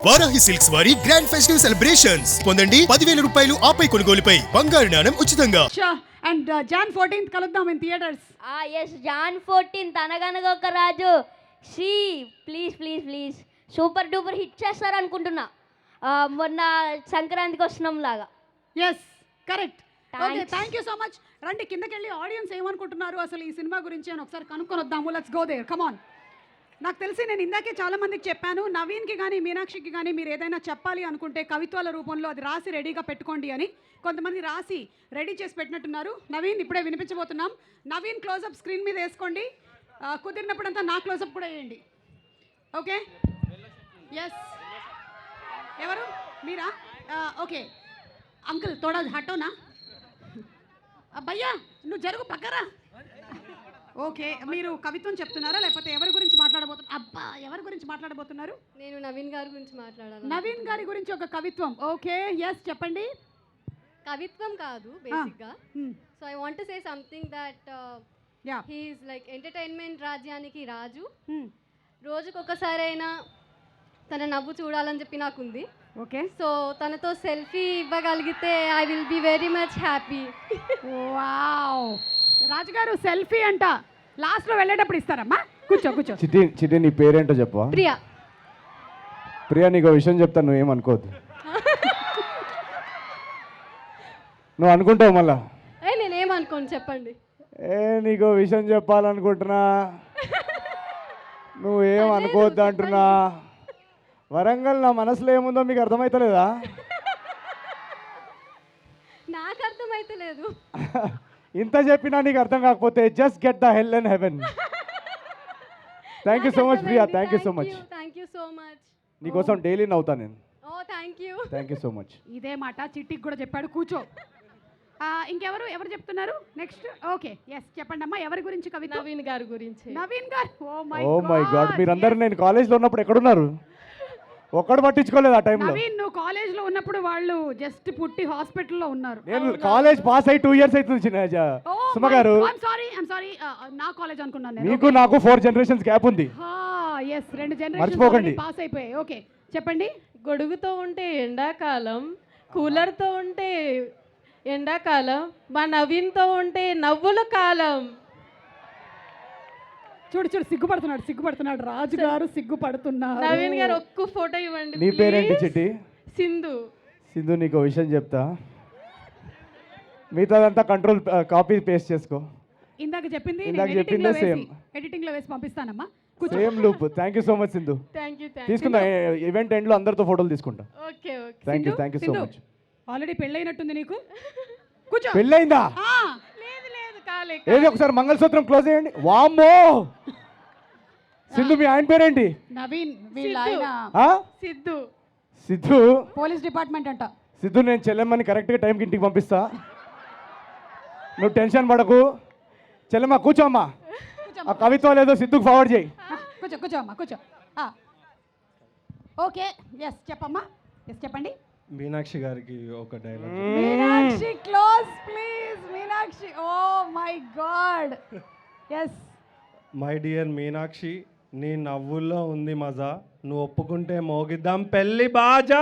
Varahi silks వారి grand festive celebrations పొందండి 10,000 రూపాయలు ఆపై కొనుగోలుపై బంగారు నాణెం ఉచితంగా. అండ్ Jan 14th కలుద్దాం in theatres. Yes Jan 14th అనగనగా ఒక రాజు please please please super duper hit చేస్తారు అనుకుంటున్నా. మొన్న సంక్రాంతికి వస్తున్నాం లాగా. Yes correct. Okay thank you so much. రండి కిందకి వెళ్ళి ఆడియన్స్ ఏమనుకుంటున్నారు అసలు ఈ సినిమా గురించి అని ఒకసారి కనుక్కొని వద్దాము. Let's go there come on. నాకు తెలిసి నేను ఇందాకే చాలా మందికి చెప్పాను, నవీన్కి కానీ మీనాక్షికి కానీ మీరు ఏదైనా చెప్పాలి అనుకుంటే కవిత్వాల రూపంలో అది రాసి రెడీగా పెట్టుకోండి అని. కొంతమంది రాసి రెడీ చేసి పెట్టినట్టున్నారు. నవీన్ ఇప్పుడే వినిపించబోతున్నాం. నవీన్ క్లోజప్ స్క్రీన్ మీద వేసుకోండి, కుదిరినప్పుడంతా నా క్లోజప్ కూడా వేయండి. ఓకే ఎస్ ఎవరు మీరా? ఓకే అంకుల్ తోడా హటోనా భయ్యా నువ్వు జరుగు పక్కరా. ఓకే మీరు కవిత్వం చెప్తున్నారా లేకపోతే ఎవరి గురించి మాట్లాడబోతున్నారు? అబ్బా ఎవరి గురించి మాట్లాడబోతున్నారు? నేను నవీన్ గారి గురించి మాట్లాడాలి. నవీన్ గారి గురించి ఒక కవిత్వం. ఓకే ఎస్ చెప్పండి. కవిత్వం కాదు బేసిక్గా. So I want to say something that he is like entertainment రాజ్యానికి రాజు. రోజుకొకసారైనా తన నవ్వు చూడాలని చెప్పి నాకుంది. ఓకే సో తనతో సెల్ఫీ ఇవ్వగలిగితే I will be very much happy. Wow రాజుగారు సెల్ఫీ అంట లాస్ట్లో వెళ్ళేటప్పుడు ఇస్తారమ్మా. కూర్చో కూర్చో. చిట్టి నీ పేరేంటో చెప్పవా? ప్రియా. ప్రియా నీకు విషయం చెప్తాను, నువ్వేమనుకోవద్దు. నువ్వు అనుకుంటావు మళ్ళా. నేనేమనుకోను చెప్పండి. నీకు విషయం చెప్పాలనుకుంటున్నా, నువ్వేం అనుకోవద్దు అంటున్నా. వరంగల్ నా మనసులో ఏముందో మీకు అర్థమవుతలేదా? నాకు అర్థమైతే లేదు. ఇంత చెప్పినా నీకు అర్థం కాకపోతే just get the hell and heaven. Thank you so much Priya, thank you so much. Thank you so much. నీకోసం డైలీ నవ్వుతా నేను. Thank you. Thank you so much. ఇదే మాట చిట్టికి కూడా చెప్పాడు. కూర్చో. ఎవరు చెప్తున్నారు నెక్స్ట్? ఓకే ఎస్ చెప్పండి అమ్మా ఎవరి గురించి కవిత? నవీన్ గారి గురించి. నవీన్ గారు. ఓ మై గాడ్ మీరందరూ నేను కాలేజ్లో ఉన్నప్పుడు ఎక్కడున్నారు? ఒక్కడు పట్టించుకోలేదు ఆ టైంలో. నవీన్ నువ్వు కాలేజ్లో ఉన్నప్పుడు వాళ్ళు జస్ట్ పుట్టి హాస్పిటల్లో ఉన్నారు. నేను కాలేజ్ పాస్ అయ్యి 2 years అవుతుంది సుమ గారు. ఐమ్ సారీ నా కాలేజ్ అనుకున్నాను. మీకు నాకు 4 generations గ్యాప్ ఉంది. ఎస్ 2 generations మర్చిపోకండి. పాస్ అయిపోయాయి. ఓకే చెప్పండి. గొడుగుతో ఉంటే ఎండాకాలం, కూలర్తో ఉంటే ఎండాకాలం, మా నవీన్తో ఉంటే నవ్వుల కాలం. చూడు సిగ్గుపడుతున్నాడు రాజు గారు సిగ్గుపడుతున్నారు. నవీన్ గారు ఒక్క ఫోటో ఇవ్వండి. నీ పేరేంటి చిట్టి? సింధు. సింధు నీకు విషయం చెప్తా, మిగతాదంతా కంట్రోల్ కాపీ పేస్ట్ చేసుకో. ఇందాక చెప్పింది సేమ్ ఎడిటింగ్ లో వేసి పంపిస్తానమ్మా. Same loop. Thank you so much Sindhu. తీసుకుందా ఈవెంట్ ఎండ్ లో అందరితో ఫోటోలు తీసుకుంటా. Okay thank you so much. Already పెళ్ళైనట్టుంది నీకు. కూర్చో. పెళ్ళైందా? లేదు కాలే. ఏది ఒకసారి మంగళసూత్రం క్లోజ్ చేయండి. వామ్మో సింధు మీ ఆయన పేరేంటి? నవీన్ వీళ్ళ ఆయన సిద్ధు పోలీస్ డిపార్ట్మెంట్ అంట. సిద్ధు నేను చెల్లెమ్మని కరెక్ట్గా టైంకి ఇంటికి పంపిస్తా, నువ్వు టెన్షన్ పడకు. చెల్లెమ్మ కూర్చోమ్మా, ఆ కవిత్వం లేదో సిద్ధుకు ఫార్వర్డ్ చేయి. కూర్చోమ్మా కూర్చో. ఓకే ఎస్ చెప్పమ్మా. ఎస్ చెప్పండి. మీనాక్షి గారికి ఒక dialogue. Meenakshi close please. Meenakshi oh my god. Yes my dear Meenakshi, నీ నవ్వుల్లో ఉంది మజా, నువ్వు ఒప్పుకుంటే మోగిద్దాం పెళ్లి బాజా.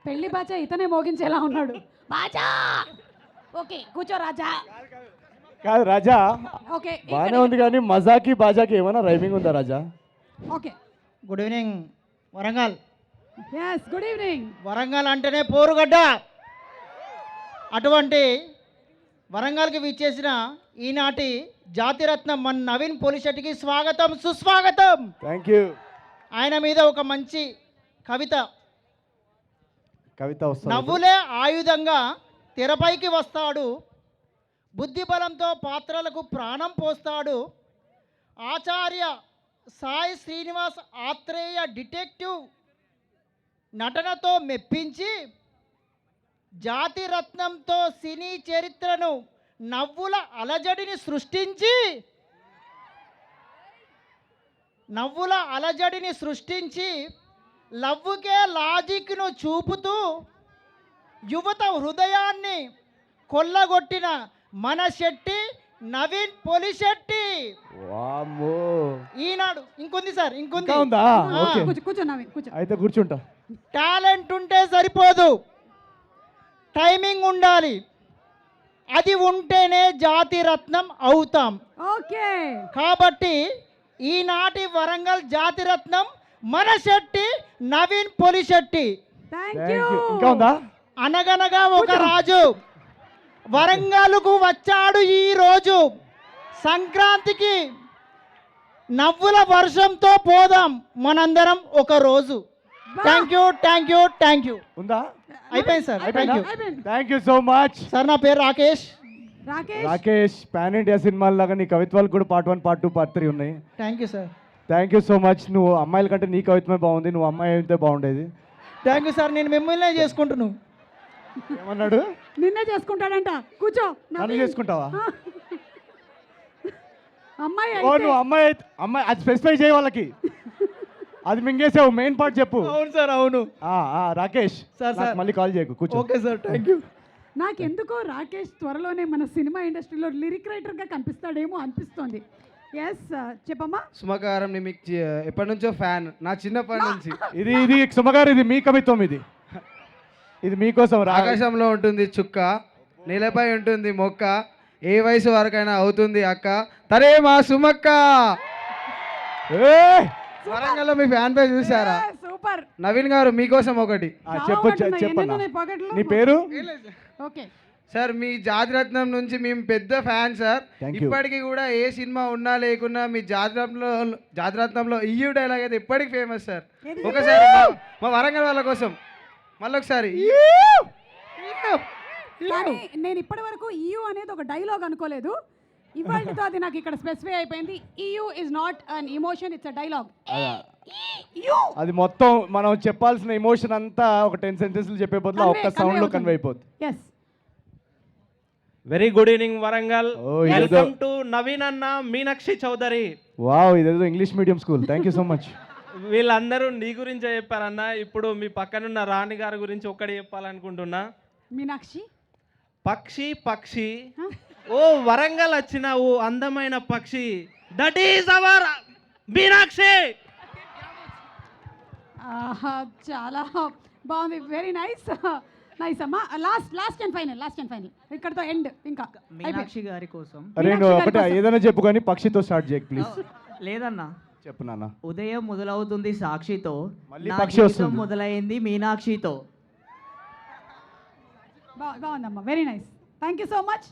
పెళ్లి బాజా ఇతనే మోగించేలా ఉన్నాడు. బాజా. ఓకే కూర్చో రాజా. కాదు రాజా, ఓకే బాగానే ఉంది కానీ మజాకి బాజాకి ఏమైనా రైమింగ్ ఉందా రాజా? Okay good evening Warangal. Yes good evening. Warangal అంటేనే పోరుగడ్డ. అటువంటి వరంగల్కి విచ్చేసిన ఈనాటి జాతిరత్నం మన నవీన్ పోలిశెట్టికి స్వాగతం సుస్వాగతం. Thank you. ఆయన మీద ఒక మంచి కవిత వస్తుంది. నవ్వులే ఆయుధంగా తెరపైకి వస్తాడు, బుద్ధిబలంతో పాత్రలకు ప్రాణం పోస్తాడు, ఆచార్య సాయి శ్రీనివాస్ ఆత్రేయ డిటెక్టివ్ నటనతో మెప్పించి జాతిరత్నంతో సినీ చరిత్రను నవ్వుల అలజడిని సృష్టించి లవ్వుకే లాజిక్ను చూపుతూ యువత హృదయాన్ని కొల్లగొట్టిన మన శెట్టి నవీన్ పొలిశెట్టి. వామ్మో. ఈనాడు ఇంకొంది సార్, ఇంకొంది. ఇంకా ఉందా? ఓకే, కూర్చో నవీన్ కూర్చో. అయితే కూర్చుంటా. టాలెంట్ ఉంటే సరిపోదు, టైమింగ్ ఉండాలి. అది ఉంటేనే జాతి రత్నం అవుతాం. ఓకే, కాబట్టి ఈనాటి వరంగల్ జాతి రత్నం మన Shetty Naveen Polishetty. Thank thank you. You. ఇంకా ఉందా? అనగనగా ఒక రాజు వరంగల్కు వచ్చాడు ఈ రోజు. సంక్రాంతికి నవ్వుల వర్షంతో పోదాం మనందరం ఒక రోజు. Thank you, thank you, thank you. ఉందా? అయిపోయింది sir, thank you. Thank you so much. Sir నా పేరు రాకేష్. రాకేష్, పాన్ ఇండియా సినిమాల లాగా నీ కవిత్వాలు కూడా పార్ట్ 1, పార్ట్ 2, పార్ట్ 3 ఉన్నాయి. Thank you sir. Thank you so much. నువ్వు అమ్మాయిల కంటే నీ కవిత్వమే బాగుంది, నువ్వు అమ్మాయి అయితే బాగుండేది. Thank you sir. నేను మిమ్మల్నే చేసుకుంటున్నాను. ఏమన్నాడు? నిన్నే చేసుకుంటాడంట. కూర్చో. నన్ను చేసుకుంటావా? అమ్మాయి ఓ నువ్వు అమ్మాయి అమ్మాయి అది స్పెసిఫై చేయ వాళ్ళకి. అది మింగేసావు, మెయిన్ పార్ట్ చెప్పు. అవును సార్, అవును. రాకేష్ సార్, నాకు సార్. మళ్ళీ కాల్ చేయకు, కూర్చో. Okay sir, thank you. నాకెందుకో రాకేష్ త్వరలోనే మన సినిమా ఇండస్ట్రీలో లిరిక్ రైటర్గా కనిపిస్తాడేమో అనిపిస్తోంది. ఎస్, చెప్పమ్మా. సుమకారం ని మీకు ఎప్పటి నుంచో ఫ్యాన్, నా చిన్నప్పటి నుంచి. ఇది సుమగారు, ఇది మీ కవిత్వం, ఇది మీకోసం. ఆకాశంలో ఉంటుంది చుక్క, నేలపై ఉంటుంది మొక్క, ఏ వయసు వరకైనా అవుతుంది అక్క, తరే మా సుమక్క. వరంగల్లో మీ ఫ్యాన్ పేజ్ చూసారా? సూపర్. నవీన్ గారు మీకోసం ఒకటి. చెప్పన్నా. నీ పేరు? ఓకే సార్, మీ జాతిరత్నం నుంచి మేము పెద్ద ఫ్యాన్ సార్. Thank you. ఇప్పటికీ కూడా ఏ సినిమా ఉన్నా లేకున్నా మీ జాతిరత్నంలో ఇయ్యూ డైలాగ్ అయితే ఇప్పటికి ఫేమస్ సార్. ఒకసారి మా వరంగల్ వాళ్ళ కోసం మళ్ళొకసారి. కానీ నేను ఇప్పటి వరకు EU అనేది ఒక డైలాగ్ అనుకోలేదు. ఇవాళతో అది నాకు ఇక్కడ స్పెసిఫై అయిపోయింది. EU is not an emotion, it's a dialogue. అది మొత్తం మనం చెప్పాల్సిన ఎమోషన్ అంతా ఒక 10 సెంటెన్స్లు చెప్పే బదులు ఒక్క సౌండ్ లో కన్వే అయిపోద్ది. Yes. Very good evening Warangal. Oh, ఇదేదో- వెల్కమ్ టు నవీన్ అన్న, మీనాక్షి చౌదరి. వావ్, ఇదేదో English medium school. Thank you so much. వీళ్ళందరూ నీ గురించే చెప్పారన్న. ఇప్పుడు మీ పక్కనున్న రాణి గారి గురించి ఒక్కటి చెప్పాలనుకుంటున్నా. మీనాక్షి పక్షి పక్షి, ఓ వరంగల్ వచ్చిన ఓ అందమైన పక్షి, దట్ ఈస్ అవర్ మీనాక్షి. చాలా బాగుంది. వెరీ నైస్, నైస్ అమ్మా. లాస్ట్ అండ్ ఫైనల్ ఇక్కడతో ఎండ్. ఇంకా మీనాక్షి గారి కోసం. అరే నువ్వు ఒకటే ఏదైనా చెప్పు కానీ పక్షితో స్టార్ట్ చేయకు ప్లీజ్. లేదన్నా, చెప్పు నాన్న. ఉదయం మొదలవుతుంది సాక్షితో, మళ్ళీ నా పక్షి జీవితం వస్తుంది. మొదలైంది మీనాక్షితో. బాగుందమ్మా. Very nice. Thank you so much.